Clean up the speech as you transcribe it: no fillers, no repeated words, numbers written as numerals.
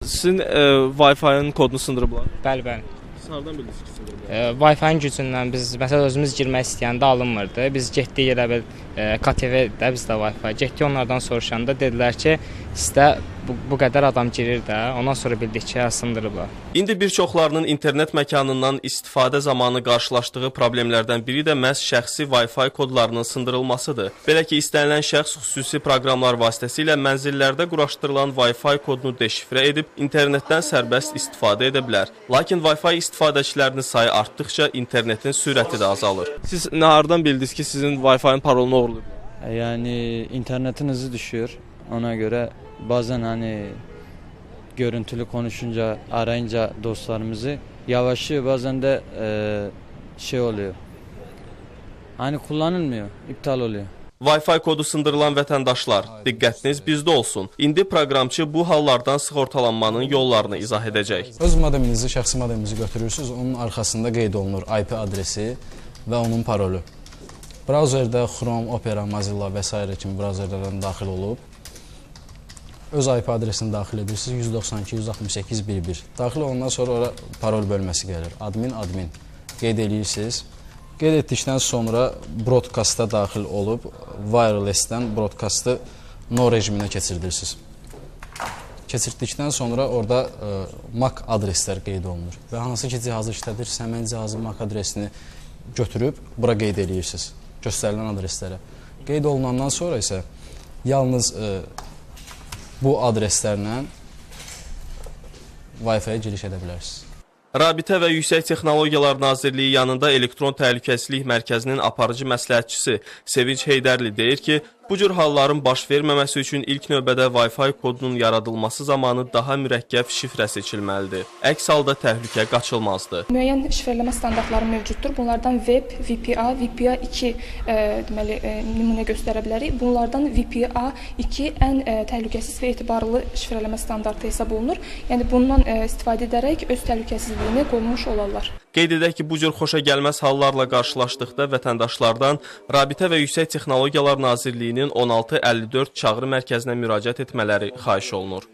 Sizin Wi-Fi-nin kodunu sındırıblar? Bəli, bəli. Siz hardan bildiniz ki, sındırıblar? Wi-Fi-nin gücündən biz məsələn özümüz girmək istəyəndə alınmırdı. Biz getdik elə bil KTV-də bizdə Wi-Fi. Getdik onlardan soruşanda dedilər ki, sizdə bu qədər adam girir də. Ondan sonra bildik ki, sındırıblar. İndi bir çoxlarının internet məkanından istifadə zamanı qarşılaşdığı problemlərdən biri də məhz şəxsi Wi-Fi kodlarının sındırılmasıdır. Belə ki, istənilən şəxs xüsusi proqramlar vasitəsilə mənzillərdə quraşdırılan Wi-Fi kodunu deşifrə edib internetdən sərbəst istifadə edə bilər. Lakin Wi-Fi istifadəçilərinin sayı artdıqca internetin sürəti də azalır. Siz hardan bildiniz ki, sizin Wi-Fi-nin parolunu oğurlayıblar? Yani internetin hızı düşüyor. Ona göre bazen hani görüntülü konuşunca, arayınca dostlarımızı yavaşlıyor. Bazen de şey oluyor. Hani kullanılmıyor, iptal oluyor. Wi-Fi kodu sındırılan vətəndaşlar, diqqətiniz bizdə olsun. İndi proqramçı bu hallardan sığortalanmanın yollarını izah edəcək. Öz modeminizi, şəxsi modeminizi götürürsünüz, onun arxasında qeyd olunur IP adresi və onun parolu. Brauzerdə Chrome, Opera, Mozilla və s. kimi brauzerlərdən daxil olub, öz IP adresini daxil edirsiniz, 192.168.1.1. Daxil olandan sonra ora parol bölməsi gəlir. Admin, qeyd edirsiniz. Qeyd etdikdən sonra broadcast-a daxil olub, wireless-dən broadcast-ı no rejiminə keçirirsiniz. Keçirdikdən sonra orada MAC adreslər qeyd olunur və hansı ki cihazı işlədirsə, həmən cihazın MAC adresini götürüb bura qeyd edirsiniz, göstərilən adreslərə. Qeyd olunandan sonra isə yalnız bu adreslərlə Wi-Fi-yə giriş edə bilərsiniz. Rabitə və Yüksək Texnologiyalar Nazirliyi yanında Elektron Təhlükəsizlik Mərkəzinin aparıcı məsləhətçisi Sevinç Heydərli deyir ki, bu cür halların baş verməməsi üçün ilk növbədə Wi-Fi kodunun yaradılması zamanı daha mürəkkəb şifrə seçilməlidir. Əks halda təhlükə qaçılmazdır. Müəyyən şifrələmə standartları mövcuddur. Bunlardan Web, VPA, VPA2 deməli nümunə göstərə bilərik. Bunlardan VPA2 ən təhlükəsiz və etibarlı şifrələmə standartı hesab olunur. Yəni bundan istifadə edərək öz təhlükəsizliyini qorumuş olarlar. Qeyd edək ki, bu cür xoşagəlməz hallarla qarşılaşdıqda vətəndaşlardan Rabitə və Yüksək Texnologiyalar Nazirliyinin 1654 çağrı mərkəzinə müraciət etmələri xahiş olunur.